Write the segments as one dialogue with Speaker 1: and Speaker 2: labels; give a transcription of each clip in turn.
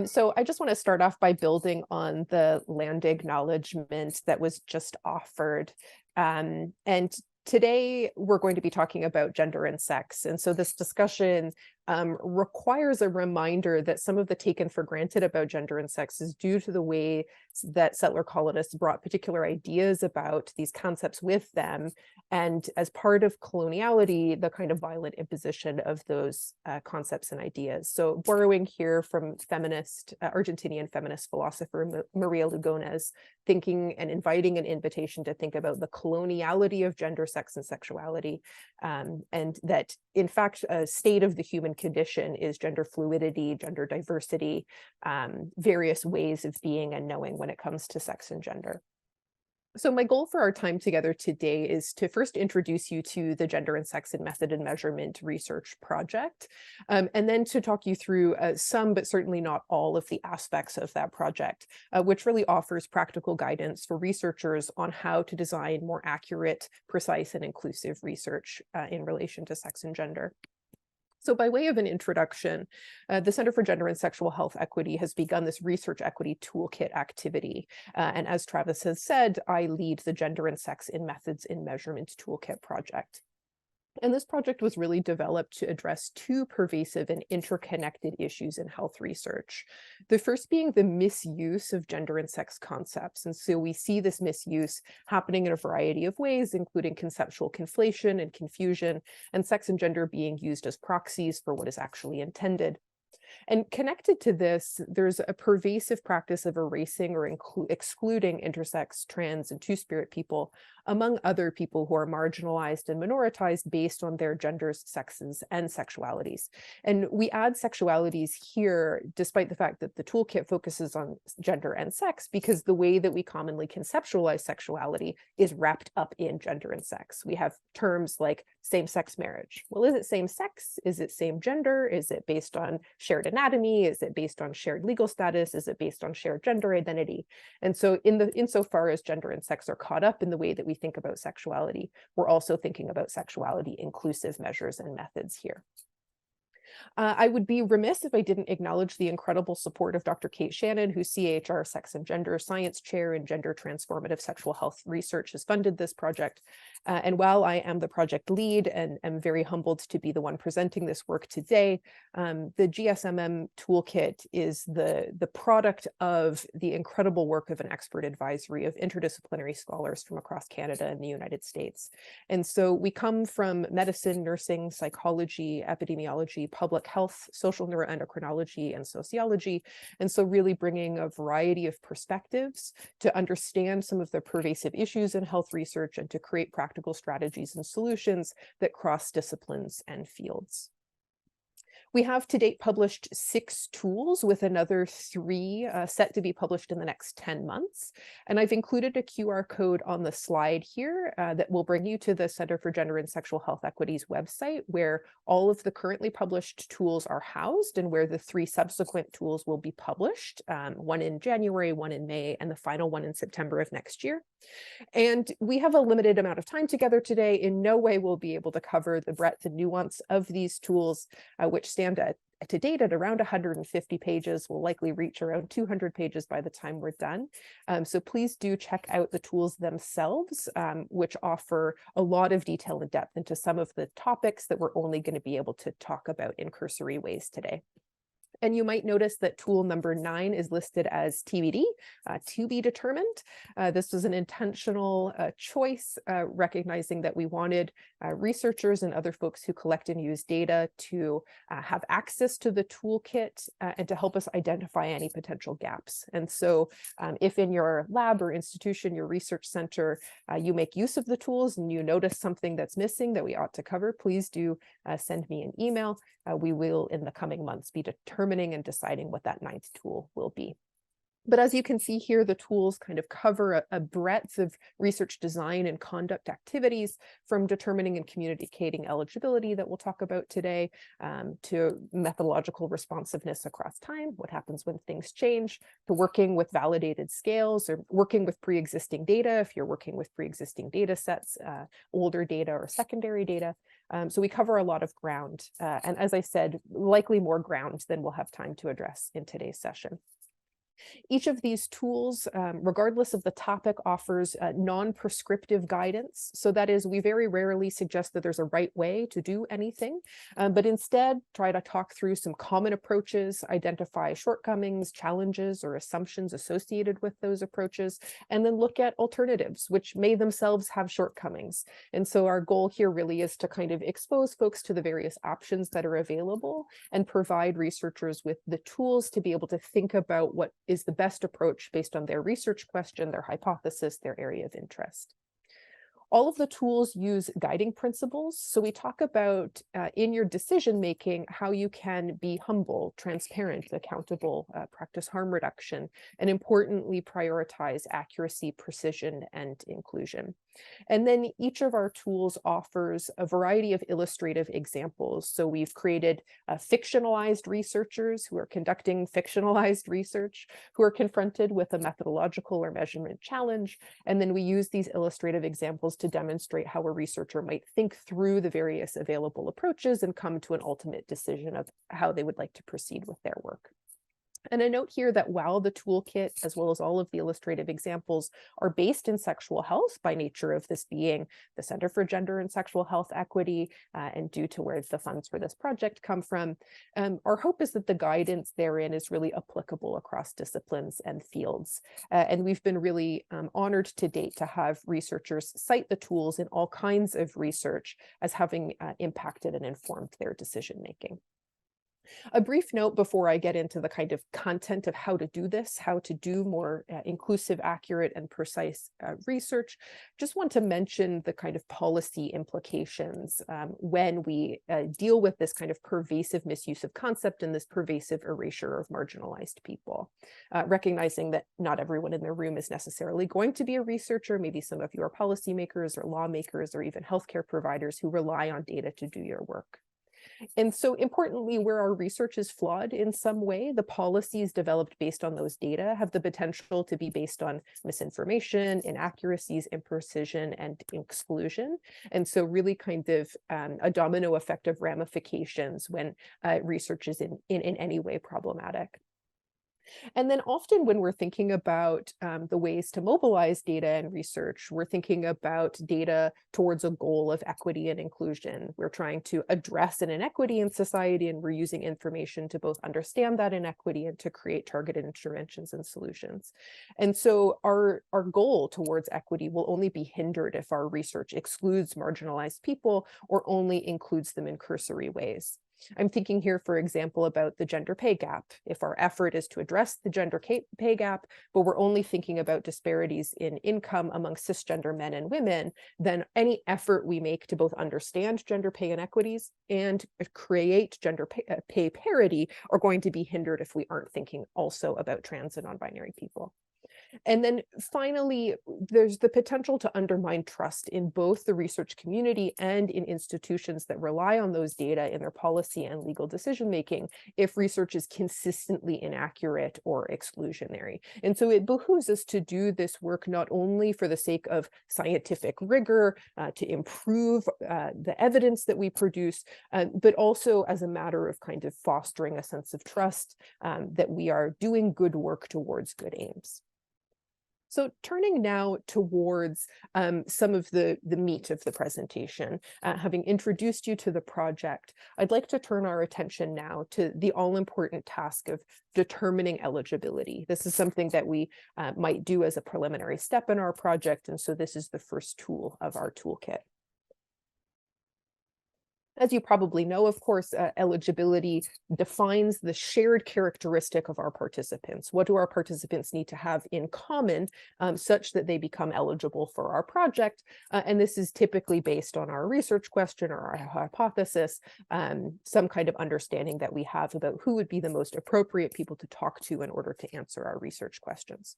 Speaker 1: So I just want to start off by building on the land acknowledgement that was just offered. And today we're going to be talking about gender and sex. And so this discussion requires a reminder that some of the taken for granted about gender and sex is due to the way that settler colonists brought particular ideas about these concepts with them. And as part of coloniality, the kind of violent imposition of those concepts and ideas. So borrowing here from Argentinian feminist philosopher Maria Lugones, thinking and inviting an invitation to think about the coloniality of gender, sex, and sexuality, and that in fact, a state of the human condition is gender fluidity, gender diversity, various ways of being and knowing when it comes to sex and gender. So my goal for our time together today is to first introduce you to the Gender and Sex in Method and Measurement Research Project, and then to talk you through some, but certainly not all of the aspects of that project, which really offers practical guidance for researchers on how to design more accurate, precise, and inclusive research in relation to sex and gender. So by way of an introduction, the Center for Gender and Sexual Health Equity has begun this research equity toolkit activity. And as Travis has said, I lead the Gender and Sex in Methods in Measurement Toolkit project. And this project was really developed to address two pervasive and interconnected issues in health research. The first being the misuse of gender and sex concepts. And so we see this misuse happening in a variety of ways, including conceptual conflation and confusion, and sex and gender being used as proxies for what is actually intended. And connected to this, there's a pervasive practice of erasing or excluding intersex, trans, and two-spirit people, among other people who are marginalized and minoritized based on their genders, sexes, and sexualities. And we add sexualities here, despite the fact that the toolkit focuses on gender and sex, because the way that we commonly conceptualize sexuality is wrapped up in gender and sex. We have terms like same-sex marriage. Well, is it same sex? Is it same gender? Is it based on shared anatomy? Is it based on shared legal status? Is it based on shared gender identity? And so insofar as gender and sex are caught up in the way that we think about sexuality, we're also thinking about sexuality inclusive measures and methods here. I would be remiss if I didn't acknowledge the incredible support of Dr. Kate Shannon, who's CHR Sex and Gender Science Chair in Gender Transformative Sexual Health Research, has funded this project. And while I am the project lead and am very humbled to be the one presenting this work today, the GSMM toolkit is the product of the incredible work of an expert advisory of interdisciplinary scholars from across Canada and the United States. And so we come from medicine, nursing, psychology, epidemiology, public health, social neuroendocrinology, and sociology. And so really bringing a variety of perspectives to understand some of the pervasive issues in health research and to create practical strategies and solutions that cross disciplines and fields. We have to date published 6 tools with another 3 set to be published in the next 10 months. And I've included a QR code on the slide here that will bring you to the Center for Gender and Sexual Health Equity's website, where all of the currently published tools are housed and where the 3 subsequent tools will be published, one in January, one in May, and the final one in September of next year. And we have a limited amount of time together today. In no way will be able to cover the breadth and nuance of these tools, which stand to date at around 150 pages, will likely reach around 200 pages by the time we're done. So please do check out the tools themselves, which offer a lot of detail and depth into some of the topics that we're only going to be able to talk about in cursory ways today. And you might notice that tool number 9 is listed as TBD, to be determined. This was an intentional choice, recognizing that we wanted researchers and other folks who collect and use data to have access to the toolkit and to help us identify any potential gaps. And so if in your lab or institution, your research center, you make use of the tools and you notice something that's missing that we ought to cover, please do send me an email. We will, in the coming months, be determining and deciding what that 9th tool will be. But as you can see here, the tools kind of cover a breadth of research design and conduct activities, from determining and communicating eligibility that we'll talk about today, to methodological responsiveness across time, what happens when things change, to working with validated scales or working with pre-existing data, if you're working with pre-existing data sets, older data or secondary data, So we cover a lot of ground, and as I said, likely more ground than we'll have time to address in today's session. Each of these tools, regardless of the topic, offers non-prescriptive guidance. So that is, we very rarely suggest that there's a right way to do anything, but instead try to talk through some common approaches, identify shortcomings, challenges, or assumptions associated with those approaches, and then look at alternatives, which may themselves have shortcomings. And so our goal here really is to kind of expose folks to the various options that are available and provide researchers with the tools to be able to think about what is the best approach based on their research question, their hypothesis, their area of interest. All of the tools use guiding principles. So we talk about in your decision-making, how you can be humble, transparent, accountable, practice harm reduction, and importantly, prioritize accuracy, precision, and inclusion. And then each of our tools offers a variety of illustrative examples. So we've created fictionalized researchers who are conducting fictionalized research, who are confronted with a methodological or measurement challenge. And then we use these illustrative examples to demonstrate how a researcher might think through the various available approaches and come to an ultimate decision of how they would like to proceed with their work. And a note here that while the toolkit, as well as all of the illustrative examples, are based in sexual health by nature of this being the Center for Gender and Sexual Health Equity, and due to where the funds for this project come from, our hope is that the guidance therein is really applicable across disciplines and fields. And we've been really honored to date to have researchers cite the tools in all kinds of research as having impacted and informed their decision-making. A brief note before I get into the kind of content of how to do this, how to do more inclusive, accurate, and precise research. Just want to mention the kind of policy implications when we deal with this kind of pervasive misuse of concept and this pervasive erasure of marginalized people. Recognizing that not everyone in the room is necessarily going to be a researcher. Maybe some of you are policymakers or lawmakers or even healthcare providers who rely on data to do your work. And so importantly, where our research is flawed in some way, the policies developed based on those data have the potential to be based on misinformation, inaccuracies, imprecision, and exclusion. And so really kind of a domino effect of ramifications when research is in any way problematic. And then often when we're thinking about the ways to mobilize data and research, we're thinking about data towards a goal of equity and inclusion. We're trying to address an inequity in society, and we're using information to both understand that inequity and to create targeted interventions and solutions. And so our goal towards equity will only be hindered if our research excludes marginalized people or only includes them in cursory ways. I'm thinking here, for example, about the gender pay gap. If our effort is to address the gender pay gap, but we're only thinking about disparities in income among cisgender men and women, then any effort we make to both understand gender pay inequities and create gender pay parity are going to be hindered if we aren't thinking also about trans and non-binary people. And then finally, there's the potential to undermine trust in both the research community and in institutions that rely on those data in their policy and legal decision-making if research is consistently inaccurate or exclusionary. And so it behooves us to do this work not only for the sake of scientific rigor, to improve the evidence that we produce, but also as a matter of kind of fostering a sense of trust that we are doing good work towards good aims. So turning now towards some of the meat of the presentation, having introduced you to the project, I'd like to turn our attention now to the all-important task of determining eligibility. This is something that we might do as a preliminary step in our project, and so this is the first tool of our toolkit. As you probably know, of course, eligibility defines the shared characteristic of our participants. What do our participants need to have in common such that they become eligible for our project? And this is typically based on our research question or our hypothesis, some kind of understanding that we have about who would be the most appropriate people to talk to in order to answer our research questions.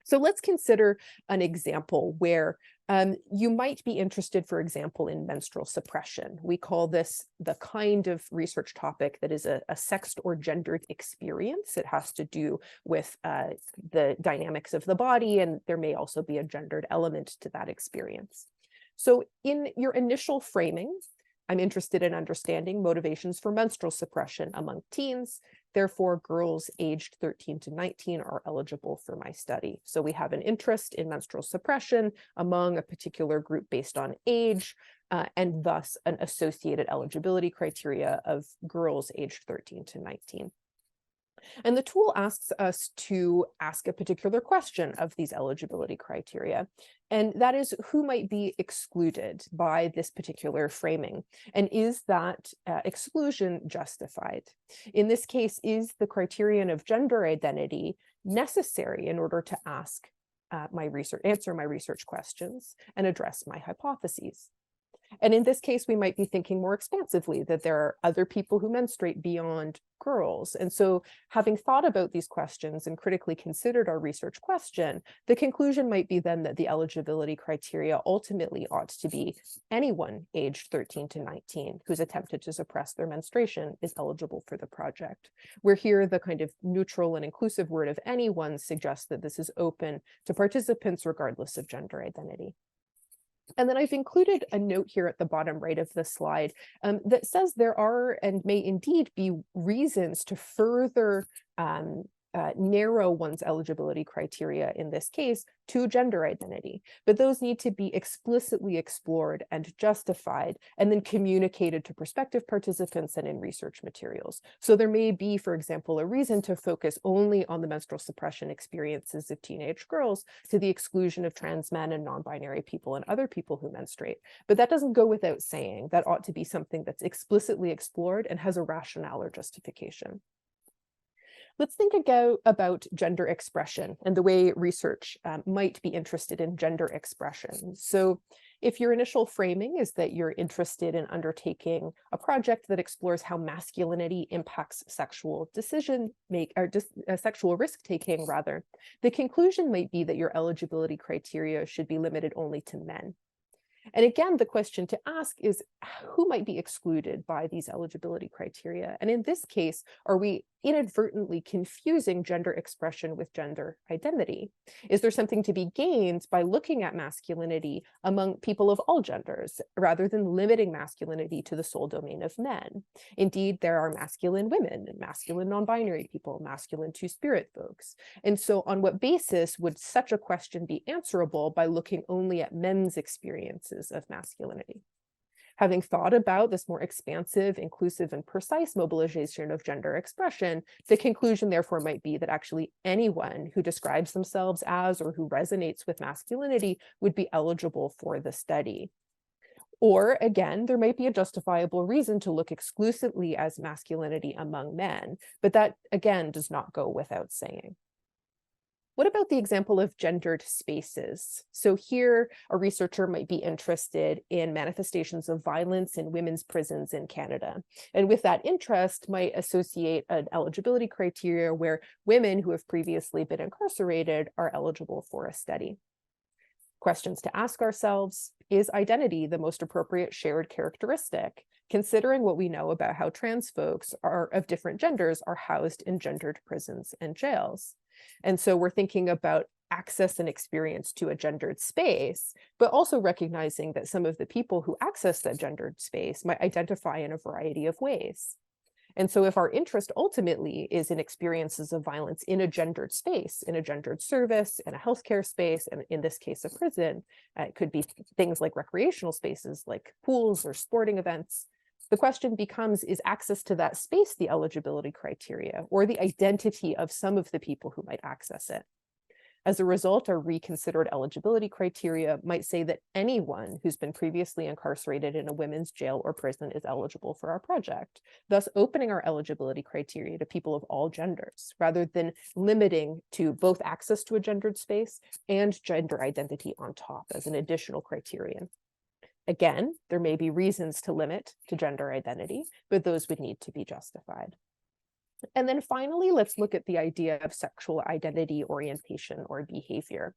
Speaker 1: So let's consider an example where you might be interested, for example, in menstrual suppression. We call this the kind of research topic that is a sexed or gendered experience. It has to do with the dynamics of the body, and there may also be a gendered element to that experience. So in your initial framing, I'm interested in understanding motivations for menstrual suppression among teens. Therefore, girls aged 13 to 19 are eligible for my study. So we have an interest in menstrual suppression among a particular group based on age, and thus an associated eligibility criteria of girls aged 13 to 19. And the tool asks us to ask a particular question of these eligibility criteria, and that is, who might be excluded by this particular framing? And is that exclusion justified? In this case, is the criterion of gender identity necessary in order to answer my research questions and address my hypotheses? And in this case, we might be thinking more expansively that there are other people who menstruate beyond girls. And so having thought about these questions and critically considered our research question, the conclusion might be then that the eligibility criteria ultimately ought to be anyone aged 13 to 19 who's attempted to suppress their menstruation is eligible for the project. Where here the kind of neutral and inclusive word of anyone suggests that this is open to participants regardless of gender identity. And then I've included a note here at the bottom right of the slide that says there are and may indeed be reasons to further narrow one's eligibility criteria, in this case, to gender identity. But those need to be explicitly explored and justified, and then communicated to prospective participants and in research materials. So there may be, for example, a reason to focus only on the menstrual suppression experiences of teenage girls to the exclusion of trans men and non-binary people and other people who menstruate. But that doesn't go without saying. That ought to be something that's explicitly explored and has a rationale or justification. Let's think about gender expression and the way research might be interested in gender expression. So if your initial framing is that you're interested in undertaking a project that explores how masculinity impacts sexual sexual risk-taking, rather, the conclusion might be that your eligibility criteria should be limited only to men. And again, the question to ask is, who might be excluded by these eligibility criteria? And in this case, are we inadvertently confusing gender expression with gender identity? Is there something to be gained by looking at masculinity among people of all genders, rather than limiting masculinity to the sole domain of men? Indeed, there are masculine women, masculine non-binary people, masculine two-spirit folks. And so on what basis would such a question be answerable by looking only at men's experiences of masculinity? Having thought about this more expansive, inclusive, and precise mobilization of gender expression, the conclusion therefore might be that actually anyone who describes themselves as or who resonates with masculinity would be eligible for the study. Or again, there might be a justifiable reason to look exclusively as masculinity among men, but that again does not go without saying. What about the example of gendered spaces? So here, a researcher might be interested in manifestations of violence in women's prisons in Canada. And with that interest, might associate an eligibility criteria where women who have previously been incarcerated are eligible for a study. Questions to ask ourselves: is identity the most appropriate shared characteristic, considering what we know about how trans folks of different genders are housed in gendered prisons and jails? And so we're thinking about access and experience to a gendered space, but also recognizing that some of the people who access that gendered space might identify in a variety of ways. And so if our interest ultimately is in experiences of violence in a gendered space, in a gendered service, in a healthcare space, and in this case, a prison, it could be things like recreational spaces like pools or sporting events. The question becomes, is access to that space the eligibility criteria or the identity of some of the people who might access it? As a result, our reconsidered eligibility criteria might say that anyone who's been previously incarcerated in a women's jail or prison is eligible for our project, thus opening our eligibility criteria to people of all genders, rather than limiting to both access to a gendered space and gender identity on top as an additional criterion. Again, there may be reasons to limit to gender identity, but those would need to be justified. And then finally, let's look at the idea of sexual identity, orientation, or behavior.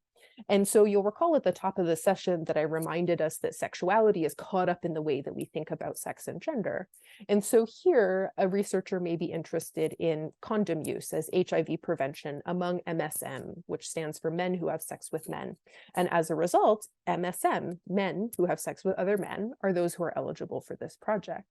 Speaker 1: And so you'll recall at the top of the session that I reminded us that sexuality is caught up in the way that we think about sex and gender. And so here, a researcher may be interested in condom use as HIV prevention among MSM, which stands for men who have sex with men. And as a result, MSM, men who have sex with other men, are those who are eligible for this project.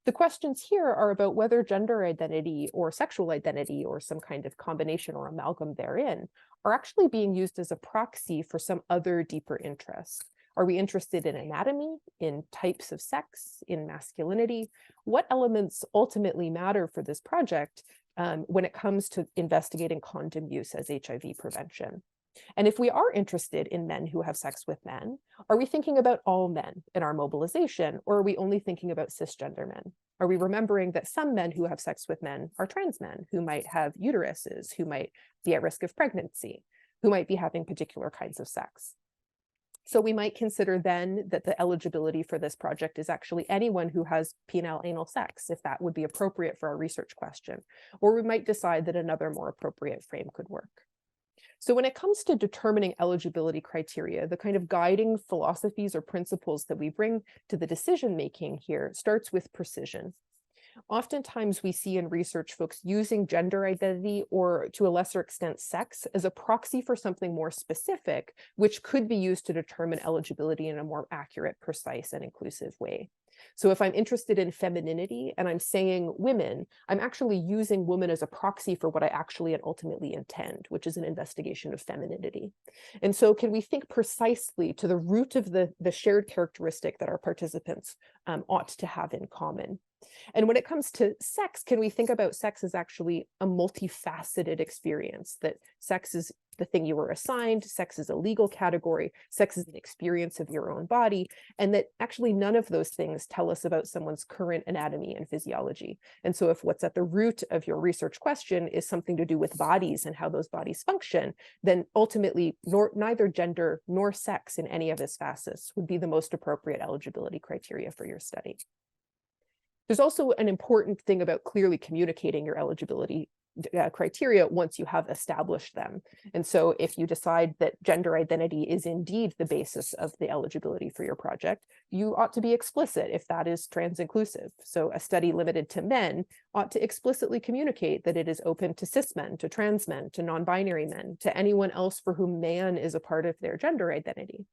Speaker 1: The questions here are about whether gender identity or sexual identity or some kind of combination or amalgam therein are actually being used as a proxy for some other deeper interest. Are we interested in anatomy, in types of sex, in masculinity? What elements ultimately matter for this project when it comes to investigating condom use as HIV prevention? And if we are interested in men who have sex with men, are we thinking about all men in our mobilization, or are we only thinking about cisgender men? Are we remembering that some men who have sex with men are trans men who might have uteruses, who might be at risk of pregnancy, who might be having particular kinds of sex? So we might consider then that the eligibility for this project is actually anyone who has penile anal sex, if that would be appropriate for our research question. Or we might decide that another more appropriate frame could work. So when it comes to determining eligibility criteria, the kind of guiding philosophies or principles that we bring to the decision-making here starts with precision. Oftentimes we see in research folks using gender identity or to a lesser extent sex as a proxy for something more specific, which could be used to determine eligibility in a more accurate, precise, and inclusive way. So if I'm interested in femininity and I'm saying women, I'm actually using woman as a proxy for what I actually and ultimately intend, which is an investigation of femininity. And so can we think precisely to the root of the shared characteristic that our participants ought to have in common? And when it comes to sex, can we think about sex as actually a multifaceted experience, that sex is the thing you were assigned, sex is a legal category, sex is an experience of your own body, and that actually none of those things tell us about someone's current anatomy and physiology. And so if what's at the root of your research question is something to do with bodies and how those bodies function, then ultimately neither gender nor sex in any of its facets would be the most appropriate eligibility criteria for your study. There's also an important thing about clearly communicating your eligibility criteria once you have established them. And so if you decide that gender identity is indeed the basis of the eligibility for your project, you ought to be explicit if that is trans inclusive. So a study limited to men ought to explicitly communicate that it is open to cis men, to trans men, to non-binary men, to anyone else for whom man is a part of their gender identity.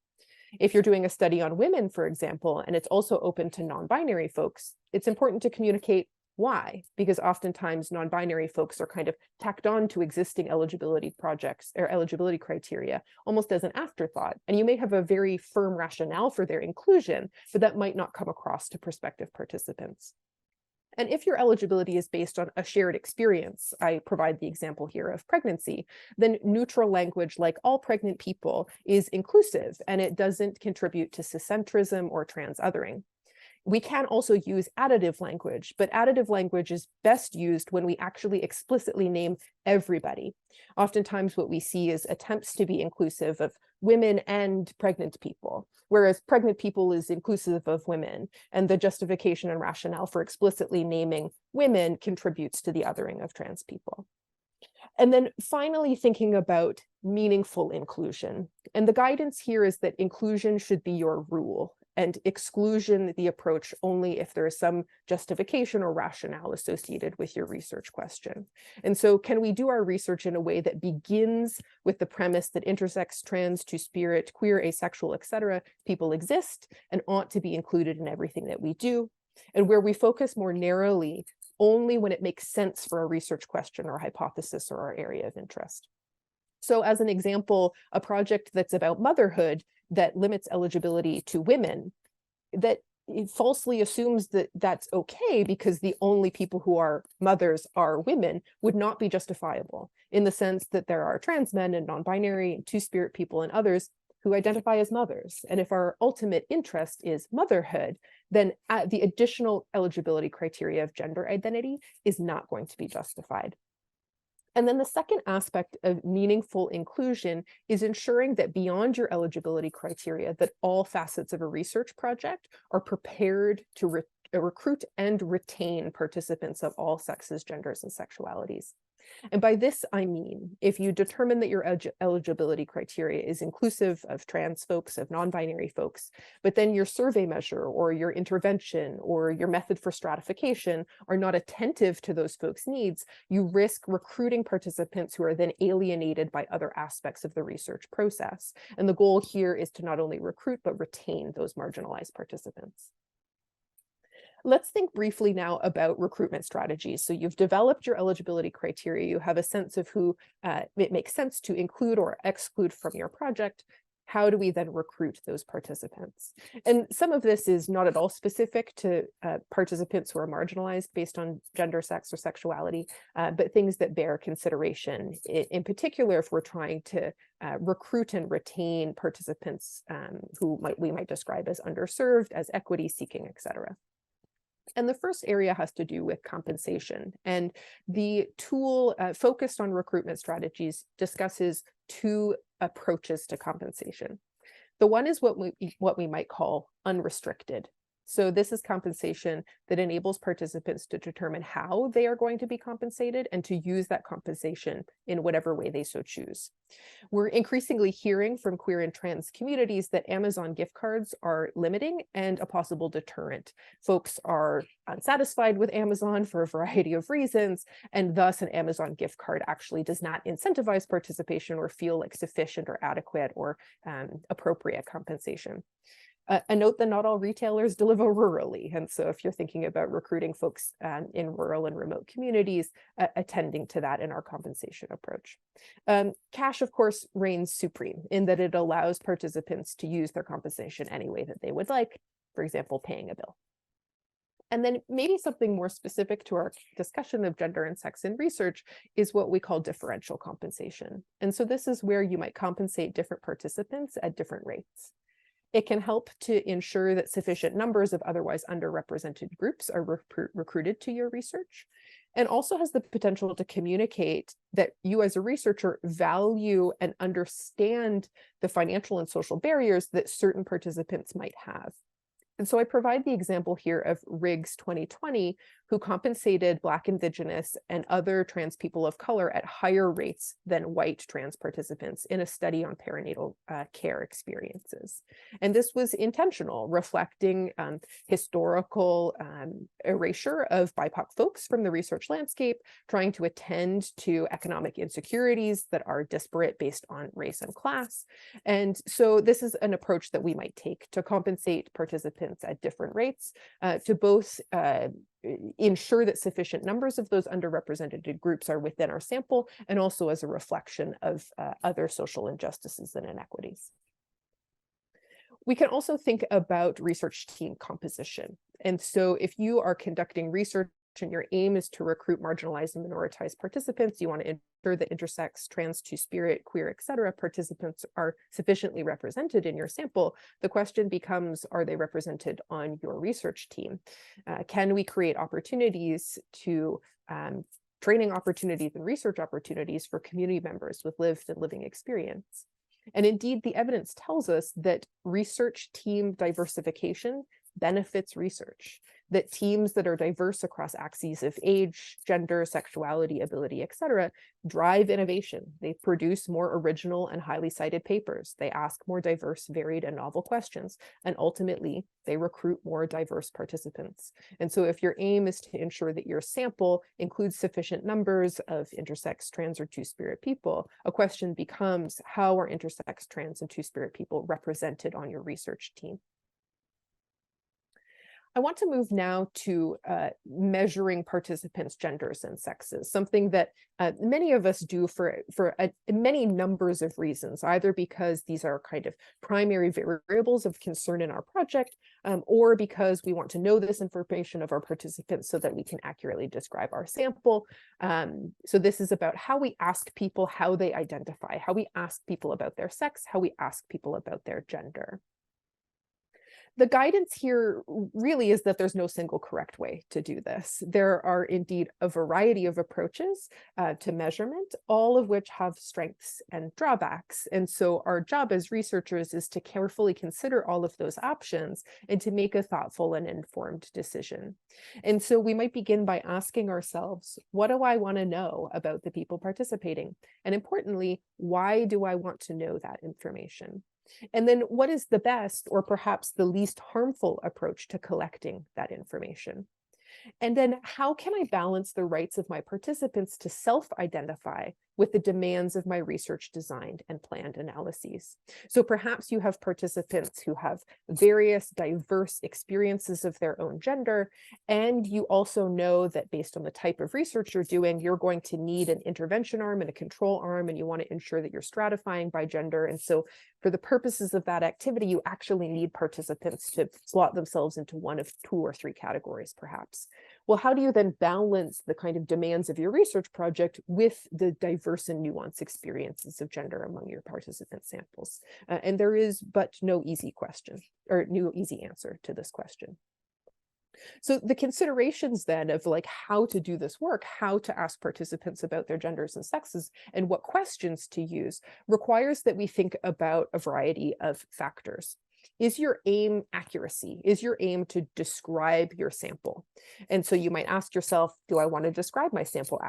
Speaker 1: If you're doing a study on women, for example, and it's also open to non-binary folks, it's important to communicate why, because oftentimes non-binary folks are kind of tacked on to existing eligibility projects or eligibility criteria almost as an afterthought. And you may have a very firm rationale for their inclusion, but that might not come across to prospective participants. And if your eligibility is based on a shared experience, I provide the example here of pregnancy, then neutral language like all pregnant people is inclusive and it doesn't contribute to ciscentrism or trans-othering. We can also use additive language, but additive language is best used when we actually explicitly name everybody. Oftentimes what we see is attempts to be inclusive of women and pregnant people, whereas pregnant people is inclusive of women, and the justification and rationale for explicitly naming women contributes to the othering of trans people. And then finally, thinking about meaningful inclusion. And the guidance here is that inclusion should be your rule and exclusion the approach only if there is some justification or rationale associated with your research question. And so can we do our research in a way that begins with the premise that intersex, trans, two-spirit, queer, asexual, etc. people exist and ought to be included in everything that we do, and where we focus more narrowly only when it makes sense for a research question or hypothesis or our area of interest. So as an example, a project that's about motherhood that limits eligibility to women, that it falsely assumes that that's okay because the only people who are mothers are women, would not be justifiable, in the sense that there are trans men and non-binary and two-spirit people and others who identify as mothers. And if our ultimate interest is motherhood, then the additional eligibility criteria of gender identity is not going to be justified. And then the second aspect of meaningful inclusion is ensuring that beyond your eligibility criteria, that all facets of a research project are prepared to recruit and retain participants of all sexes, genders, and sexualities. And by this, I mean, if you determine that your eligibility criteria is inclusive of trans folks, of non-binary folks, but then your survey measure or your intervention or your method for stratification are not attentive to those folks' needs, you risk recruiting participants who are then alienated by other aspects of the research process. And the goal here is to not only recruit, but retain those marginalized participants. Let's think briefly now about recruitment strategies. So you've developed your eligibility criteria, you have a sense of who it makes sense to include or exclude from your project. How do we then recruit those participants? And some of this is not at all specific to participants who are marginalized based on gender, sex, or sexuality, but things that bear consideration. In particular, if we're trying to recruit and retain participants who we might describe as underserved, as equity seeking, et cetera. And the first area has to do with compensation. And the tool focused on recruitment strategies discusses two approaches to compensation. The one is what we might call unrestricted. So this is compensation that enables participants to determine how they are going to be compensated and to use that compensation in whatever way they so choose. We're increasingly hearing from queer and trans communities that Amazon gift cards are limiting and a possible deterrent. Folks are unsatisfied with Amazon for a variety of reasons, and thus an Amazon gift card actually does not incentivize participation or feel like sufficient or adequate or appropriate compensation. A note that not all retailers deliver rurally. And so if you're thinking about recruiting folks in rural and remote communities, attending to that in our compensation approach. Cash, of course, reigns supreme in that it allows participants to use their compensation any way that they would like, for example, paying a bill. And then maybe something more specific to our discussion of gender and sex in research is what we call differential compensation. And so this is where you might compensate different participants at different rates. It can help to ensure that sufficient numbers of otherwise underrepresented groups are recruited to your research, and also has the potential to communicate that you as a researcher value and understand the financial and social barriers that certain participants might have. And so I provide the example here of Riggs 2020, who compensated Black, Indigenous, and other trans people of color at higher rates than white trans participants in a study on perinatal care experiences. And this was intentional, reflecting historical erasure of BIPOC folks from the research landscape, trying to attend to economic insecurities that are disparate based on race and class. And so this is an approach that we might take to compensate participants at different rates, to both ensure that sufficient numbers of those underrepresented groups are within our sample, and also as a reflection of other social injustices and inequities. We can also think about research team composition. And so if you are conducting research and your aim is to recruit marginalized and minoritized participants, you want to ensure that intersex, trans, two-spirit, queer, et cetera, participants are sufficiently represented in your sample. The question becomes, are they represented on your research team? Can we create opportunities to training opportunities and research opportunities for community members with lived and living experience? And indeed, the evidence tells us that research team diversification benefits research, that teams that are diverse across axes of age, gender, sexuality, ability, et cetera, drive innovation. They produce more original and highly cited papers. They ask more diverse, varied, and novel questions. And ultimately, they recruit more diverse participants. And so if your aim is to ensure that your sample includes sufficient numbers of intersex, trans, or two-spirit people, a question becomes, how are intersex, trans, and two-spirit people represented on your research team? I want to move now to measuring participants' genders and sexes, something that many of us do for many numbers of reasons, either because these are kind of primary variables of concern in our project, or because we want to know this information of our participants so that we can accurately describe our sample. So this is about how we ask people how they identify, how we ask people about their sex, how we ask people about their gender. The guidance here really is that there's no single correct way to do this. There are indeed a variety of approaches to measurement, all of which have strengths and drawbacks. And so our job as researchers is to carefully consider all of those options and to make a thoughtful and informed decision. And so we might begin by asking ourselves, what do I want to know about the people participating? And importantly, why do I want to know that information? And then what is the best or perhaps the least harmful approach to collecting that information? And then how can I balance the rights of my participants to self-identify with the demands of my research designed and planned analyses? So perhaps you have participants who have various diverse experiences of their own gender, and you also know that based on the type of research you're doing, you're going to need an intervention arm and a control arm, and you want to ensure that you're stratifying by gender. And so for the purposes of that activity, you actually need participants to slot themselves into one of 2 or 3 categories, perhaps. Well, how do you then balance the kind of demands of your research project with the diverse and nuanced experiences of gender among your participant samples? And there is but no easy question or no easy answer to this question. So the considerations then of like how to do this work, how to ask participants about their genders and sexes, and what questions to use requires that we think about a variety of factors. Is your aim accuracy? Is your aim to describe your sample? And so you might ask yourself, do I want to describe my sample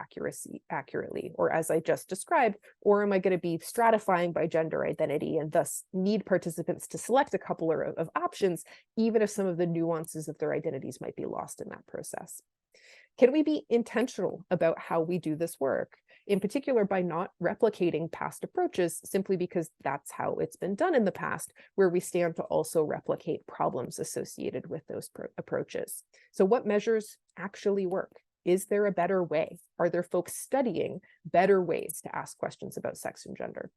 Speaker 1: accurately, or as I just described, or am I going to be stratifying by gender identity and thus need participants to select a couple of options, even if some of the nuances of their identities might be lost in that process? Can we be intentional about how we do this work? In particular, by not replicating past approaches simply because that's how it's been done in the past, where we stand to also replicate problems associated with those approaches. So what measures actually work? Is there a better way? Are there folks studying better ways to ask questions about sex and gender?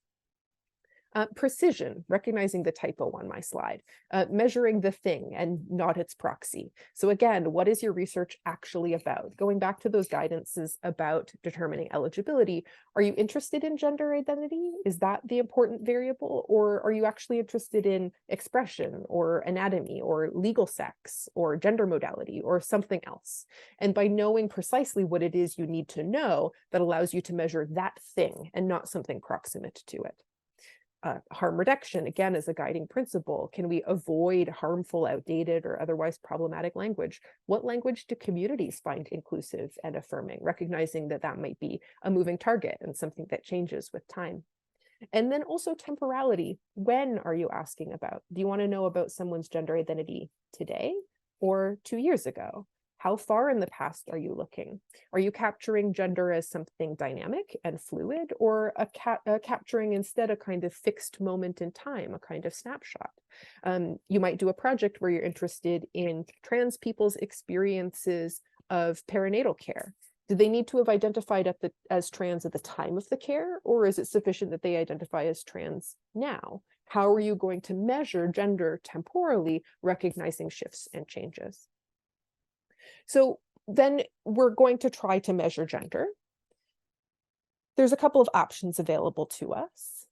Speaker 1: Precision, recognizing the typo on my slide, measuring the thing and not its proxy. So again, what is your research actually about? Going back to those guidances about determining eligibility, are you interested in gender identity? Is that the important variable? Or are you actually interested in expression or anatomy or legal sex or gender modality or something else? And by knowing precisely what it is you need to know, that allows you to measure that thing and not something proximate to it. Harm reduction, again, is a guiding principle. Can we avoid harmful, outdated, or otherwise problematic language? What language do communities find inclusive and affirming, recognizing that that might be a moving target and something that changes with time? And then also temporality. When are you asking about? Do you want to know about someone's gender identity today or 2 years ago? How far in the past are you looking? Are you capturing gender as something dynamic and fluid, or capturing instead a kind of fixed moment in time, a kind of snapshot? You might do a project where you're interested in trans people's experiences of perinatal care. Do they need to have identified as trans at the time of the care, or is it sufficient that they identify as trans now? How are you going to measure gender temporally, recognizing shifts and changes? So then we're going to try to measure gender. There's a couple of options available to us.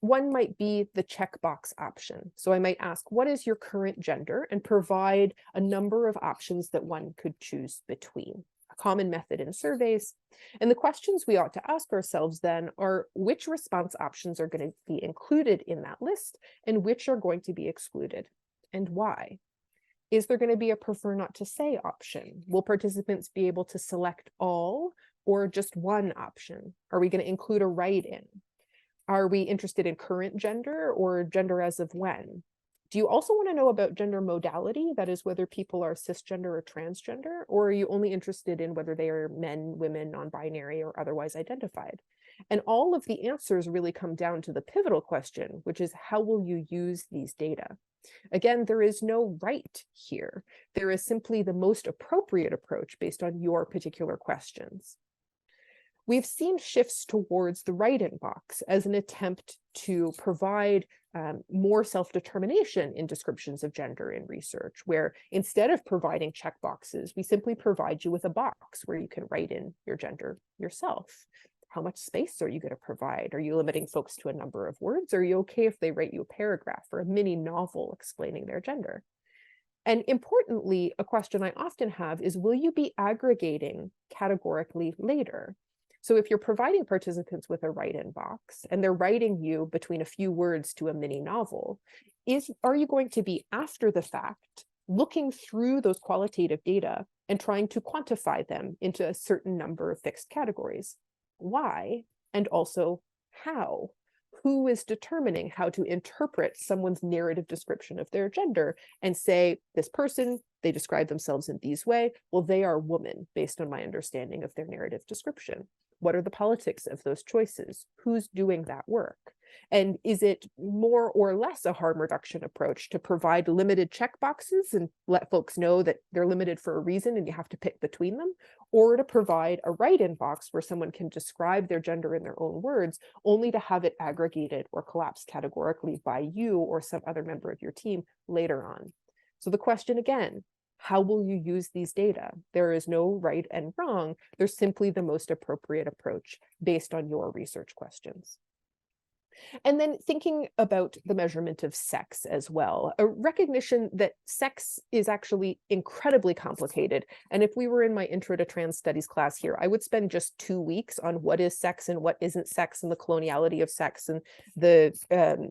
Speaker 1: One might be the checkbox option. So I might ask, what is your current gender? And provide a number of options that one could choose between. A common method in surveys. And the questions we ought to ask ourselves then are, which response options are going to be included in that list and which are going to be excluded, and why? Is there going to be a prefer not to say option? Will participants be able to select all or just one option? Are we going to include a write-in? Are we interested in current gender or gender as of when? Do you also want to know about gender modality? That is, whether people are cisgender or transgender, or are you only interested in whether they are men, women, non-binary, or otherwise identified? And all of the answers really come down to the pivotal question, which is, how will you use these data? Again, there is no right here. There is simply the most appropriate approach based on your particular questions. We've seen shifts towards the write-in box as an attempt to provide more self-determination in descriptions of gender in research, where instead of providing checkboxes, we simply provide you with a box where you can write in your gender yourself. How much space are you going to provide? Are you limiting folks to a number of words? Are you okay if they write you a paragraph or a mini novel explaining their gender? And importantly, a question I often have is, will you be aggregating categorically later? So if you're providing participants with a write-in box and they're writing you between a few words to a mini novel, are you going to be, after the fact, looking through those qualitative data and trying to quantify them into a certain number of fixed categories? Why? And also how? Who is determining how to interpret someone's narrative description of their gender and say, this person, they describe themselves in these way, well, they are woman based on my understanding of their narrative description. What are the politics of those choices? Who's doing that work? And is it more or less a harm reduction approach to provide limited checkboxes and let folks know that they're limited for a reason and you have to pick between them? Or to provide a write-in box where someone can describe their gender in their own words, only to have it aggregated or collapsed categorically by you or some other member of your team later on? So the question again, how will you use these data? There is no right and wrong. There's simply the most appropriate approach based on your research questions. And then thinking about the measurement of sex as well, a recognition that sex is actually incredibly complicated. And if we were in my Intro to Trans Studies class here, I would spend just 2 weeks on what is sex and what isn't sex and the coloniality of sex and the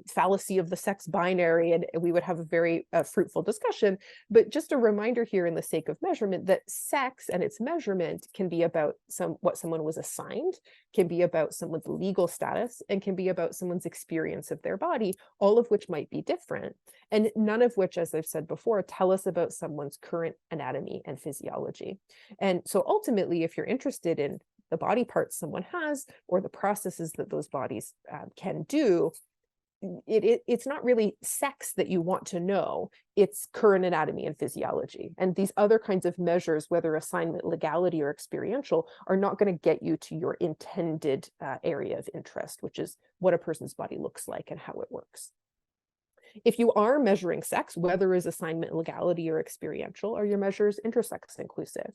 Speaker 1: fallacy of the sex binary, and we would have a very fruitful discussion. But just a reminder here, in the sake of measurement, that sex and its measurement can be about what someone was assigned, can be about someone's legal status, and can be about someone's experience of their body, all of which might be different, and none of which, as I've said before, tell us about someone's current anatomy and physiology. And so ultimately, if you're interested in the body parts someone has or the processes that those bodies can do, it's not really sex that you want to know, it's current anatomy and physiology. And these other kinds of measures, whether assignment, legality, or experiential, are not going to get you to your intended area of interest, which is what a person's body looks like and how it works. If you are measuring sex, whether as assignment, legality, or experiential, are your measures intersex inclusive?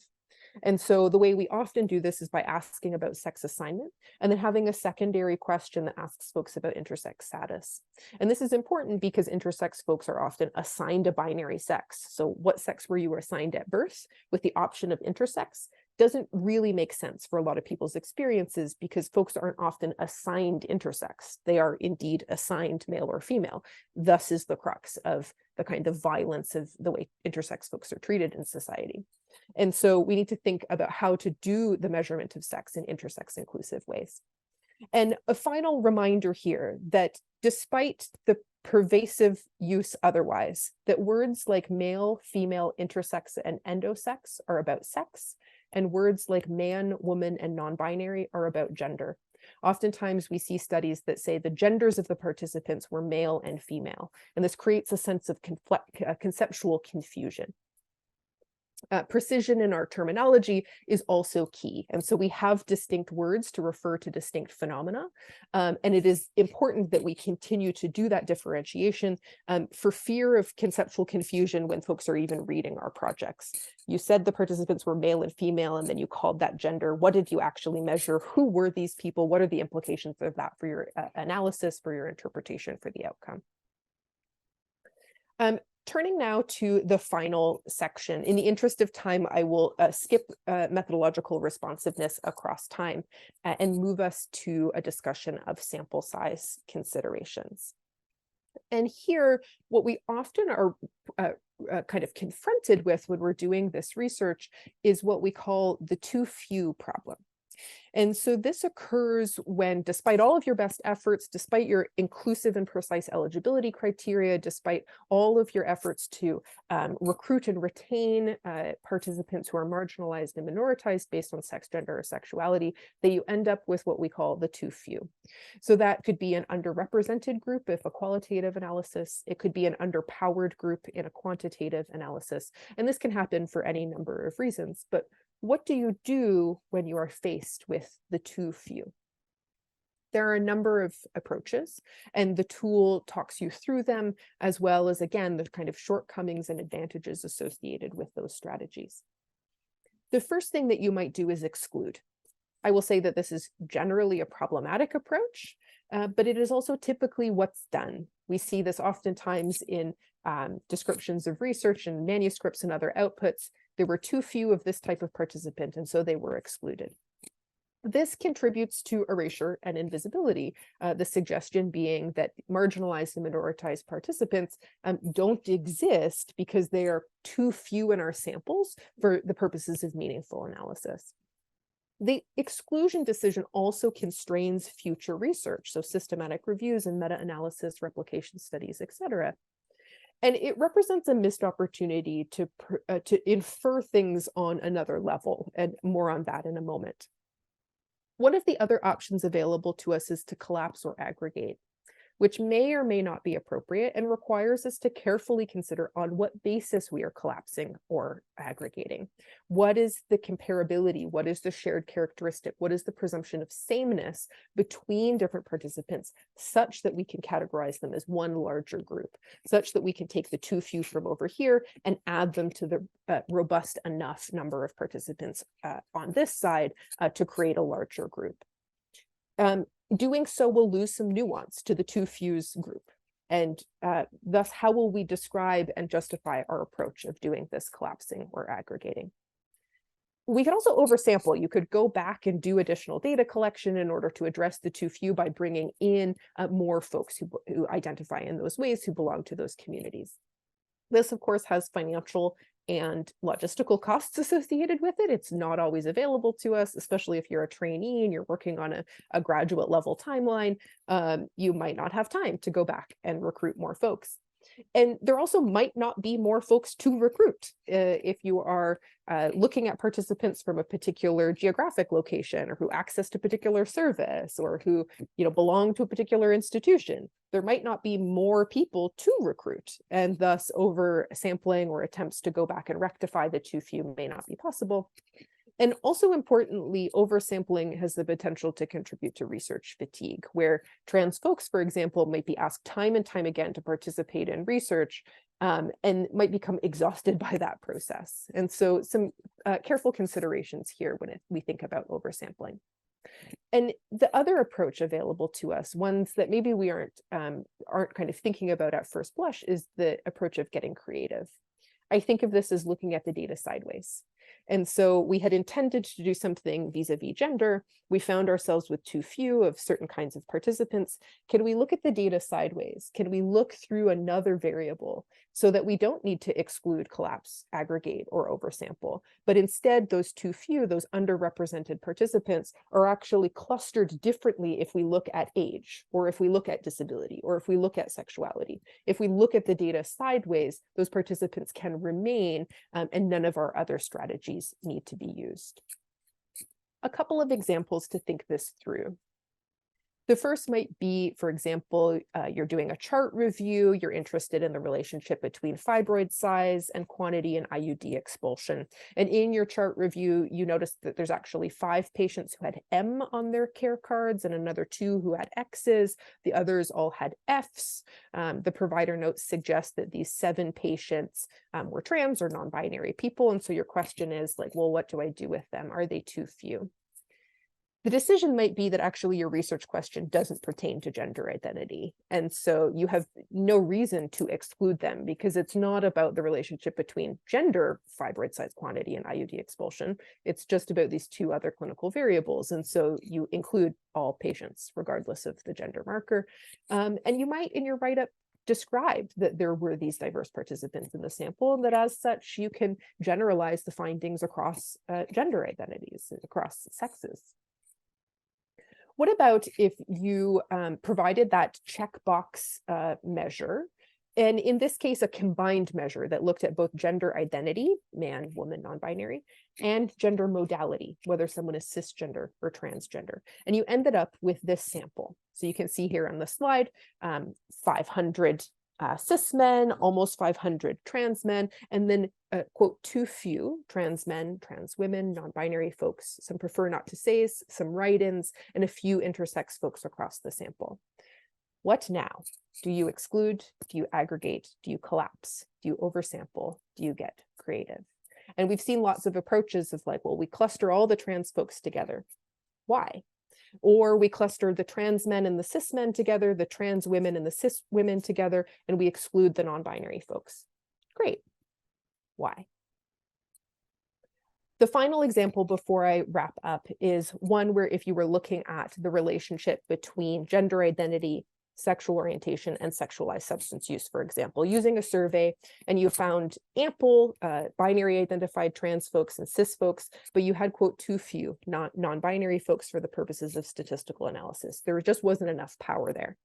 Speaker 1: And so the way we often do this is by asking about sex assignment and then having a secondary question that asks folks about intersex status. And this is important because intersex folks are often assigned a binary sex. So what sex were you assigned at birth with the option of intersex doesn't really make sense for a lot of people's experiences because folks aren't often assigned intersex. They are indeed assigned male or female. Thus is the crux of the kind of violence of the way intersex folks are treated in society. And so we need to think about how to do the measurement of sex in intersex inclusive ways. And a final reminder here that despite the pervasive use otherwise, that words like male, female, intersex, and endosex are about sex, and words like man, woman, and non-binary are about gender. Oftentimes we see studies that say the genders of the participants were male and female, and this creates a sense of conceptual confusion. Precision in our terminology is also key. And so we have distinct words to refer to distinct phenomena. And it is important that we continue to do that differentiation for fear of conceptual confusion when folks are even reading our projects. You said the participants were male and female, and then you called that gender. What did you actually measure? Who were these people? What are the implications of that for your analysis, for your interpretation, for the outcome? Turning now to the final section. In the interest of time, I will skip methodological responsiveness across time and move us to a discussion of sample size considerations. And here, what we often are kind of confronted with when we're doing this research is what we call the too few problem. And so this occurs when, despite all of your best efforts, despite your inclusive and precise eligibility criteria, despite all of your efforts to recruit and retain participants who are marginalized and minoritized based on sex, gender, or sexuality, that you end up with what we call the too few. So that could be an underrepresented group if a qualitative analysis, it could be an underpowered group in a quantitative analysis. And this can happen for any number of reasons, but what do you do when you are faced with the too few? There are a number of approaches, and the tool talks you through them, as well as, again, the kind of shortcomings and advantages associated with those strategies. The first thing that you might do is exclude. I will say that this is generally a problematic approach, but it is also typically what's done. We see this oftentimes in descriptions of research and manuscripts and other outputs. There were too few of this type of participant, and so they were excluded. This contributes to erasure and invisibility, the suggestion being that marginalized and minoritized participants don't exist because they are too few in our samples for the purposes of meaningful analysis. The exclusion decision also constrains future research, so systematic reviews and meta-analysis, replication studies, etc. And it represents a missed opportunity to infer things on another level, and more on that in a moment. One of the other options available to us is to collapse or aggregate, which may or may not be appropriate and requires us to carefully consider on what basis we are collapsing or aggregating. What is the comparability? What is the shared characteristic? What is the presumption of sameness between different participants, such that we can categorize them as one larger group, such that we can take the too few from over here and add them to the robust enough number of participants on this side to create a larger group. Doing so will lose some nuance to the too fews group. And thus, how will we describe and justify our approach of doing this collapsing or aggregating? We can also oversample. You could go back and do additional data collection in order to address the too few by bringing in more folks who identify in those ways, who belong to those communities. This, of course, has financial and logistical costs associated with it. It's not always available to us, especially if you're a trainee and you're working on a graduate level timeline. You might not have time to go back and recruit more folks. And there also might not be more folks to recruit if you are looking at participants from a particular geographic location, or who accessed a particular service, or who belong to a particular institution. There might not be more people to recruit, and thus oversampling or attempts to go back and rectify the too few may not be possible. And also importantly, oversampling has the potential to contribute to research fatigue, where trans folks, for example, might be asked time and time again to participate in research and might become exhausted by that process. And so some careful considerations here when we think about oversampling. And the other approach available to us, ones that maybe we aren't kind of thinking about at first blush, is the approach of getting creative. I think of this as looking at the data sideways. And so we had intended to do something vis-a-vis gender. We found ourselves with too few of certain kinds of participants. Can we look at the data sideways? Can we look through another variable so that we don't need to exclude, collapse, aggregate, or oversample, but instead those too few, those underrepresented participants, are actually clustered differently if we look at age, or if we look at disability, or if we look at sexuality. If we look at the data sideways, those participants can remain, and none of our other strategies need to be used. A couple of examples to think this through. The first might be, for example, you're doing a chart review, you're interested in the relationship between fibroid size and quantity and IUD expulsion. And in your chart review, you notice that there's actually 5 patients who had M on their care cards and another 2 who had X's. The others all had F's. The provider notes suggest that these 7 patients were trans or non-binary people. And so your question is like, well, what do I do with them? Are they too few? The decision might be that actually your research question doesn't pertain to gender identity. And so you have no reason to exclude them, because it's not about the relationship between gender, fibroid size, quantity, and IUD expulsion. It's just about these 2 other clinical variables. And so you include all patients, regardless of the gender marker. And you might, in your write-up, describe that there were these diverse participants in the sample, and that as such, you can generalize the findings across gender identities, across sexes. What about if you provided that checkbox measure, and in this case, a combined measure that looked at both gender identity, man, woman, non-binary, and gender modality, whether someone is cisgender or transgender, and you ended up with this sample. So you can see here on the slide, 500 cis men, almost 500 trans men, and then quote, too few trans men, trans women, non-binary folks, some prefer not to say, some write-ins, and a few intersex folks across the sample. What now? Do you exclude? Do you aggregate? Do you collapse? Do you oversample? Do you get creative? And we've seen lots of approaches of like, well, we cluster all the trans folks together. Why? Or we cluster the trans men and the cis men together, the trans women and the cis women together, and we exclude the non-binary folks. Great. Why? The final example before I wrap up is one where if you were looking at the relationship between gender identity, sexual orientation, and sexualized substance use, for example, using a survey, and you found ample binary identified trans folks and cis folks, but you had, quote, too few non-binary folks for the purposes of statistical analysis. There just wasn't enough power there.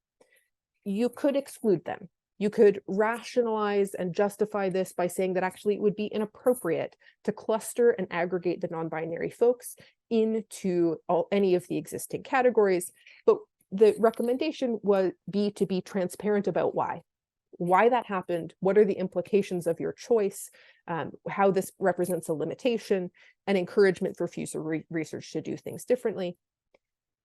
Speaker 1: You could exclude them. You could rationalize and justify this by saying that actually it would be inappropriate to cluster and aggregate the non-binary folks into any of the existing categories. But the recommendation would be to be transparent about why that happened, what are the implications of your choice, how this represents a limitation, and encouragement for future research to do things differently.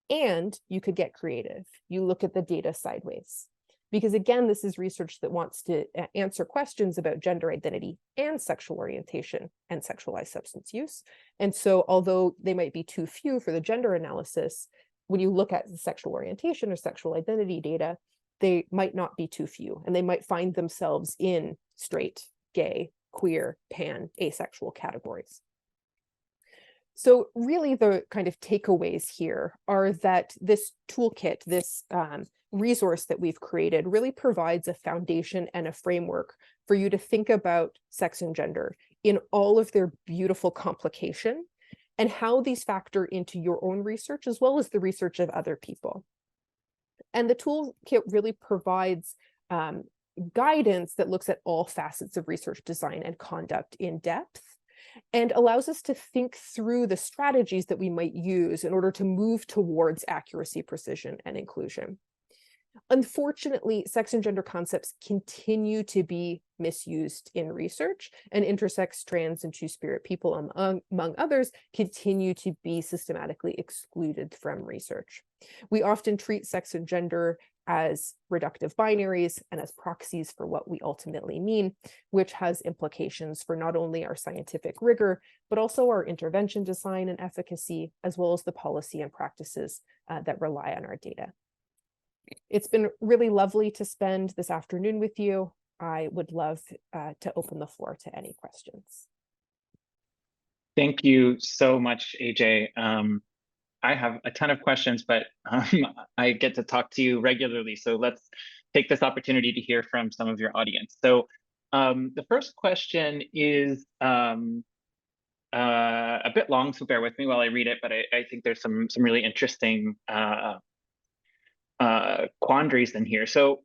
Speaker 1: And you could get creative. You look at the data sideways. Because again, this is research that wants to answer questions about gender identity and sexual orientation and sexualized substance use. And so although they might be too few for the gender analysis, when you look at the sexual orientation or sexual identity data, they might not be too few, and they might find themselves in straight, gay, queer, pan, asexual categories. So really the kind of takeaways here are that this toolkit, this resource that we've created really provides a foundation and a framework for you to think about sex and gender in all of their beautiful complication and how these factor into your own research as well as the research of other people. And the toolkit really provides guidance that looks at all facets of research design and conduct in depth, and allows us to think through the strategies that we might use in order to move towards accuracy, precision, and inclusion. Unfortunately, sex and gender concepts continue to be misused in research, and intersex, trans, and two-spirit people, among others, continue to be systematically excluded from research. We often treat sex and gender as reductive binaries and as proxies for what we ultimately mean, which has implications for not only our scientific rigor, but also our intervention design and efficacy, as well as the policy and practices that rely on our data. It's been really lovely to spend this afternoon with you. I would love to open the floor to any questions.
Speaker 2: Thank you so much, AJ. I have a ton of questions, but I get to talk to you regularly. So let's take this opportunity to hear from some of your audience. So the first question is a bit long, so bear with me while I read it, but I think there's some really interesting quandaries in here. So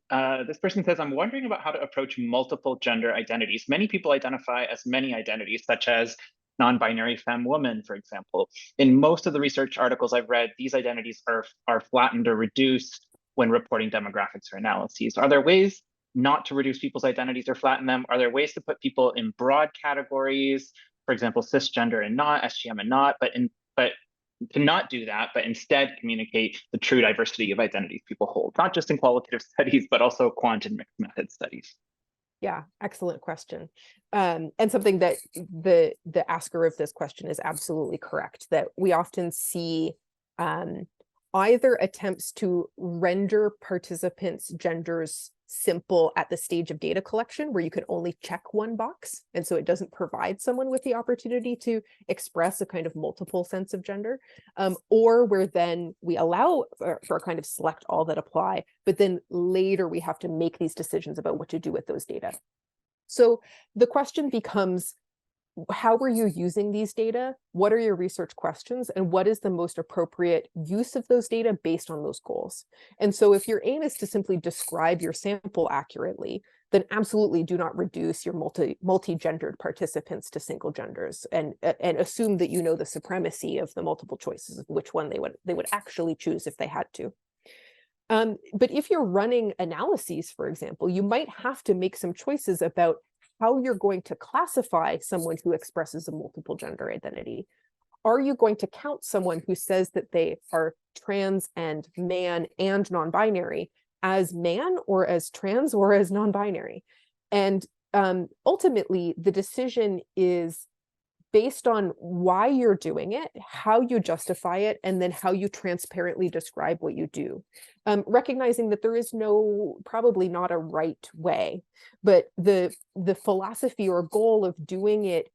Speaker 2: this person says, I'm wondering about how to approach multiple gender identities. Many people identify as many identities, such as non-binary femme woman, for example. In most of the research articles I've read, these identities are flattened or reduced when reporting demographics or analyses. Are there ways not to reduce people's identities or flatten them? Are there ways to put people in broad categories, for example, cisgender and not, SGM and not, but to not do that, but instead communicate the true diversity of identities people hold, not just in qualitative studies, but also quant and mixed method studies?
Speaker 1: Yeah, excellent question. And something that the asker of this question is absolutely correct, that we often see either attempts to render participants' genders simple at the stage of data collection, where you can only check one box, and so it doesn't provide someone with the opportunity to express a kind of multiple sense of gender, or where then we allow for a kind of select all that apply, but then later we have to make these decisions about what to do with those data. So the question becomes, how are you using these data? What are your research questions? And what is the most appropriate use of those data based on those goals? And so if your aim is to simply describe your sample accurately, then absolutely do not reduce your multi-gendered participants to single genders and assume that you know the supremacy of the multiple choices of which one they would actually choose if they had to. But if you're running analyses, for example, you might have to make some choices about how you're going to classify someone who expresses a multiple gender identity. Are you going to count someone who says that they are trans and man and non-binary as man or as trans or as non-binary? And ultimately, the decision is based on why you're doing it, how you justify it, and then how you transparently describe what you do. Recognizing that there is probably not a right way, but the philosophy or goal of doing it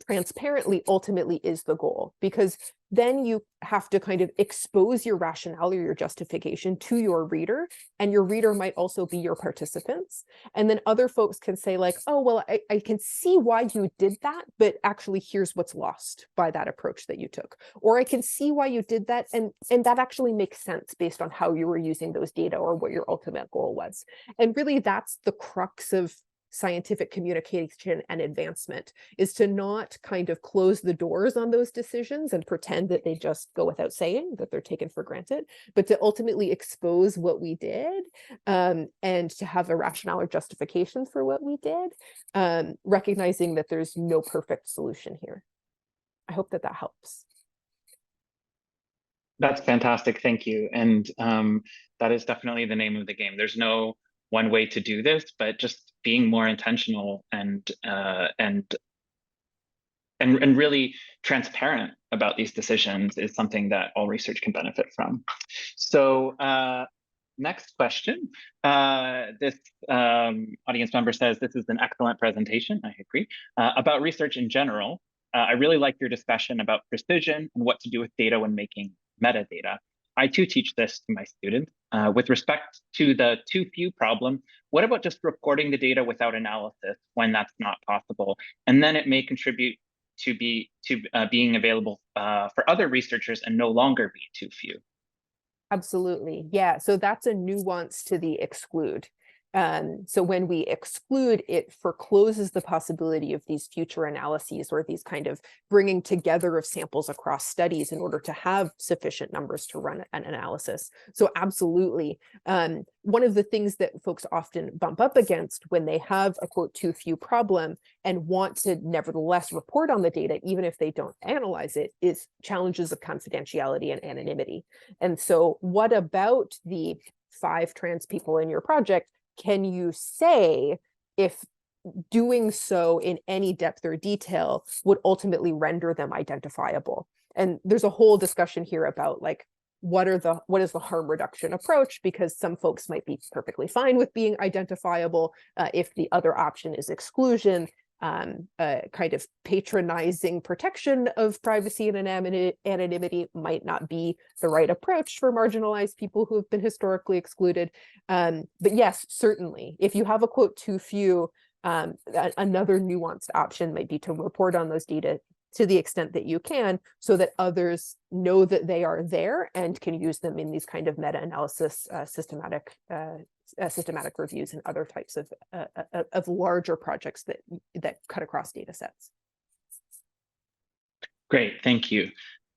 Speaker 1: transparently ultimately is the goal, because then you have to kind of expose your rationale or your justification to your reader, and your reader might also be your participants. And then other folks can say like, oh, well, I can see why you did that, but actually here's what's lost by that approach that you took. Or I can see why you did that, and that actually makes sense based on how you were using those data or what your ultimate goal was. And really that's the crux of scientific communication and advancement, is to not kind of close the doors on those decisions and pretend that they just go without saying, that they're taken for granted, but to ultimately expose what we did, and to have a rationale or justification for what we did, recognizing that there's no perfect solution here. I hope that helps.
Speaker 2: That's fantastic. Thank you. And that is definitely the name of the game. There's no one way to do this, but just being more intentional and really transparent about these decisions is something that all research can benefit from. So next question. This audience member says, this is an excellent presentation. I agree. About research in general, I really like your discussion about precision and what to do with data when making metadata. I too teach this to my students. With respect to the too few problem, what about just reporting the data without analysis when that's not possible? And then it may contribute to being available for other researchers and no longer be too few.
Speaker 1: Absolutely. Yeah. So that's a nuance to the exclude. So when we exclude, it forecloses the possibility of these future analyses, or these kind of bringing together of samples across studies in order to have sufficient numbers to run an analysis. So absolutely. One of the things that folks often bump up against when they have a quote too few problem and want to nevertheless report on the data, even if they don't analyze it, is challenges of confidentiality and anonymity. And so what about the 5 trans people in your project can you say if doing so in any depth or detail would ultimately render them identifiable? And there's a whole discussion here about like, what is the harm reduction approach? Because some folks might be perfectly fine with being identifiable if the other option is exclusion. Kind of patronizing protection of privacy and anonymity might not be the right approach for marginalized people who have been historically excluded. But yes, certainly, if you have a quote too few, another nuanced option might be to report on those data to the extent that you can, so that others know that they are there and can use them in these kind of meta-analysis, systematic reviews and other types of larger projects that cut across data sets.
Speaker 2: Great, thank you.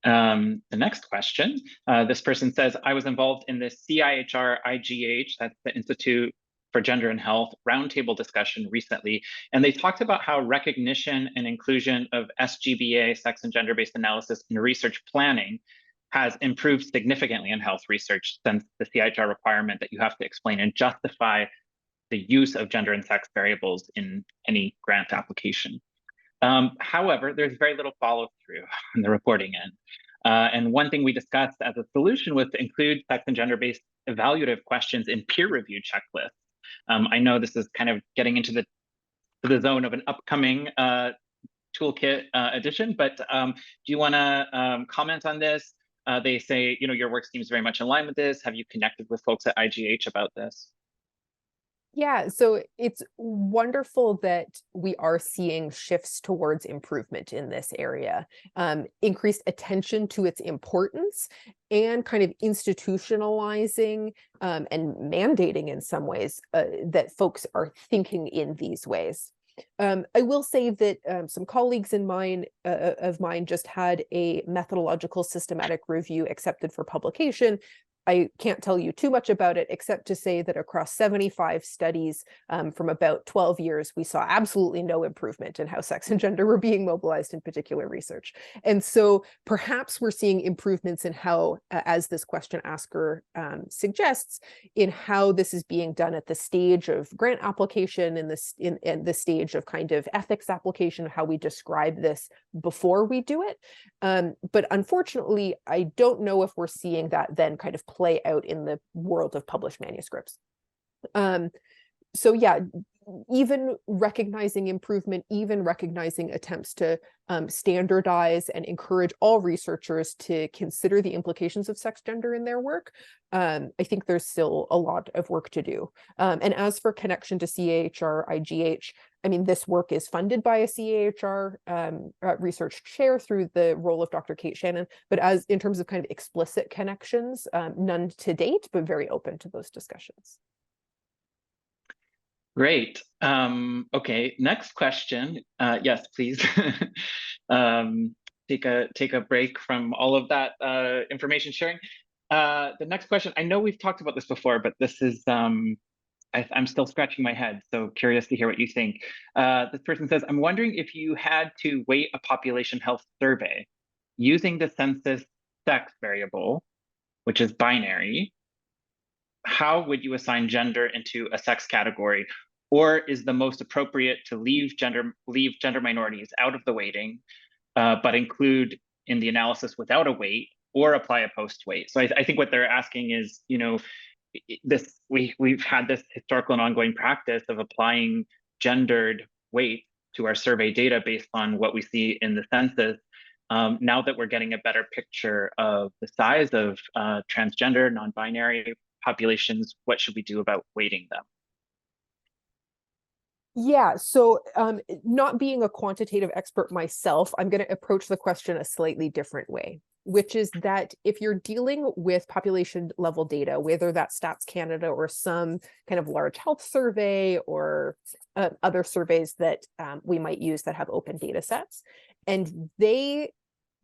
Speaker 2: The next question, this person says, I was involved in the CIHR-IGH, that's the Institute for Gender and Health roundtable discussion recently, and they talked about how recognition and inclusion of SGBA, sex and gender-based analysis in research planning, has improved significantly in health research since the CIHR requirement that you have to explain and justify the use of gender and sex variables in any grant application. However, there's very little follow-through on the reporting end. And one thing we discussed as a solution was to include sex and gender-based evaluative questions in peer-reviewed checklists. I know this is kind of getting into the zone of an upcoming Toolkit edition, but do you want to comment on this? They say, your work seems very much in line with this. Have you connected with folks at IGH about this?
Speaker 1: Yeah, so it's wonderful that we are seeing shifts towards improvement in this area, increased attention to its importance, and kind of institutionalizing and mandating in some ways that folks are thinking in these ways. I will say that some colleagues of mine just had a methodological systematic review accepted for publication I can't tell you too much about it, except to say that across 75 studies from about 12 years, we saw absolutely no improvement in how sex and gender were being mobilized in particular research. And so perhaps we're seeing improvements in how, as this question asker suggests, in how this is being done at the stage of grant application, in the stage of kind of ethics application, how we describe this before we do it. But unfortunately, I don't know if we're seeing that then kind of play out in the world of published manuscripts. So yeah, even recognizing improvement, even recognizing attempts to standardize and encourage all researchers to consider the implications of sex gender in their work, I think there's still a lot of work to do. And as for connection to CAHR, IGH, I mean, this work is funded by a CAHR research chair through the role of Dr. Kate Shannon, but as in terms of kind of explicit connections, none to date, but very open to those discussions.
Speaker 2: Great. Okay, next question. Yes, please. Take a break from all of that information sharing. The next question, I know we've talked about this before, but this is, I'm still scratching my head, so curious to hear what you think. This person says, I'm wondering if you had to weight a population health survey using the census sex variable, which is binary, how would you assign gender into a sex category? Or is the most appropriate to leave gender minorities out of the weighting, but include in the analysis without a weight, or apply a post weight? So I think what they're asking is, you know, we've had this historical and ongoing practice of applying gendered weight to our survey data based on what we see in the census. Now that we're getting a better picture of the size of transgender, non-binary populations, what should we do about weighting them?
Speaker 1: Yeah, so not being a quantitative expert myself, I'm going to approach the question a slightly different way, which is that if you're dealing with population level data, whether that's Stats Canada or some kind of large health survey or other surveys that we might use that have open data sets, and they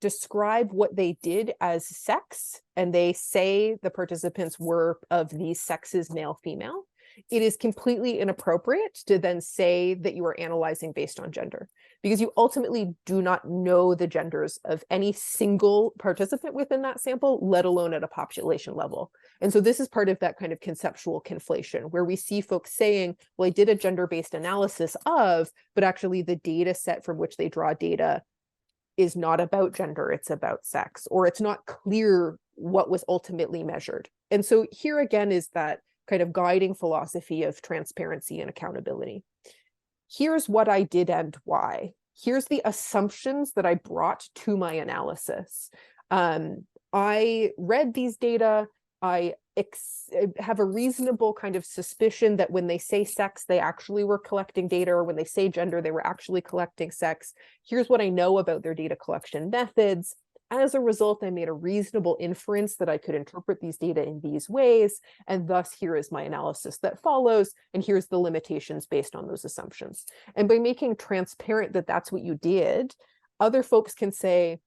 Speaker 1: describe what they did as sex, and they say the participants were of these sexes, male, female, it is completely inappropriate to then say that you are analyzing based on gender, because you ultimately do not know the genders of any single participant within that sample, let alone at a population level. And so this is part of that kind of conceptual conflation where we see folks saying, well, I did a gender-based analysis of, but actually the data set from which they draw data is not about gender, it's about sex, or it's not clear what was ultimately measured. And so here again is that kind of guiding philosophy of transparency and accountability. Here's what I did and why. Here's the assumptions that I brought to my analysis. I read these data. I have a reasonable kind of suspicion that when they say sex, they actually were collecting data, or when they say gender, they were actually collecting sex. Here's what I know about their data collection methods. As a result, I made a reasonable inference that I could interpret these data in these ways, and thus here is my analysis that follows, and here's the limitations based on those assumptions. And by making transparent that that's what you did, other folks can say,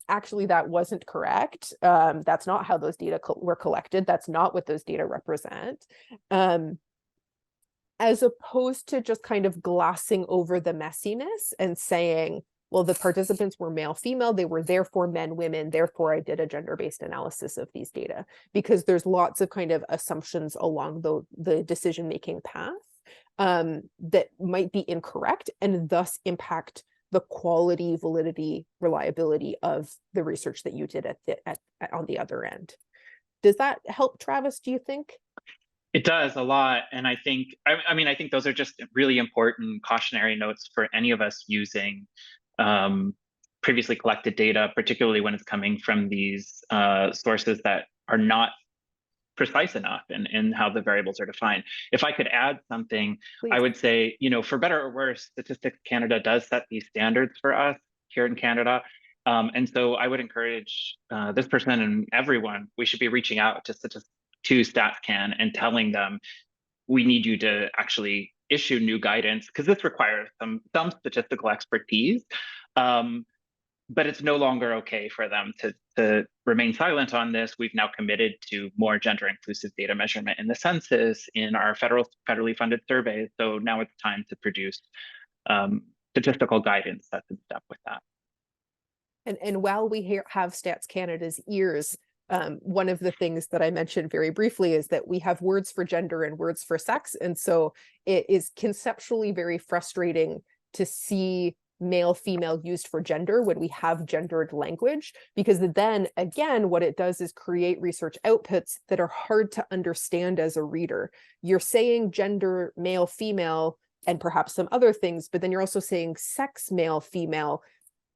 Speaker 1: actually, that wasn't correct. That's not how those data were collected. That's not what those data represent. As opposed to just kind of glossing over the messiness and saying, well, the participants were male, female, they were therefore men, women, therefore I did a gender-based analysis of these data, because there's lots of kind of assumptions along the decision-making path that might be incorrect and thus impact the quality, validity, reliability of the research that you did on the other end. Does that help, Travis, do you think?
Speaker 2: It does a lot. And I think, I mean, I think those are just really important cautionary notes for any of us using previously collected data, particularly when it's coming from these sources that are not precise enough in how the variables are defined. If I could add something,
Speaker 1: Please.
Speaker 2: I would say, you know, for better or worse, Statistics Canada does set these standards for us here in Canada. And so I would encourage this person and everyone, we should be reaching out to StatsCan and telling them, we need you to actually issue new guidance, because this requires some statistical expertise. but it's no longer okay for them to remain silent on this. We've now committed to more gender inclusive data measurement in the census, in our federally funded surveys. So now it's time to produce statistical guidance that's in step with that.
Speaker 1: And while we have Stats Canada's ears, one of the things that I mentioned very briefly is that we have words for gender and words for sex. And so it is conceptually very frustrating to see male, female used for gender when we have gendered language, because then again, what it does is create research outputs that are hard to understand as a reader. You're saying gender, male, female, and perhaps some other things, but then you're also saying sex, male, female.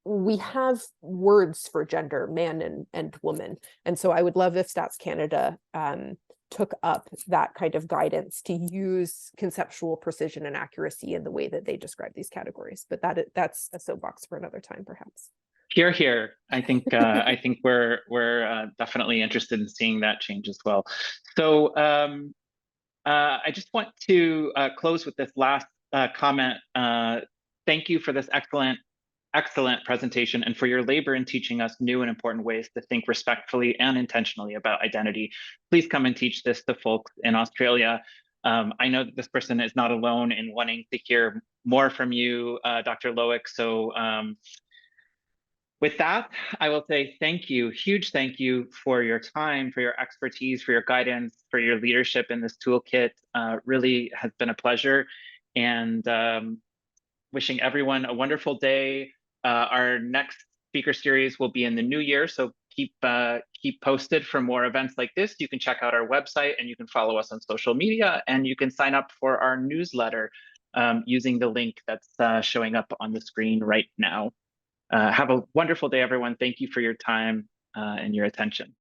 Speaker 1: We have words for gender, man and woman. And so I would love if Stats Canada took up that kind of guidance to use conceptual precision and accuracy in the way that they describe these categories. But that's a soapbox for another time, perhaps.
Speaker 2: Here, here. I think we're definitely interested in seeing that change as well. So I just want to close with this last comment. Thank you for this excellent presentation and for your labor in teaching us new and important ways to think respectfully and intentionally about identity. Please come and teach this to folks in Australia. I know that this person is not alone in wanting to hear more from you, Dr. Lowik. So with that, I will say thank you, huge thank you for your time, for your expertise, for your guidance, for your leadership in this toolkit. Really has been a pleasure. And wishing everyone a wonderful day. Our next speaker series will be in the new year, so keep posted for more events like this. You can check out our website and you can follow us on social media, and you can sign up for our newsletter using the link that's showing up on the screen right now. Have a wonderful day, everyone. Thank you for your time and your attention.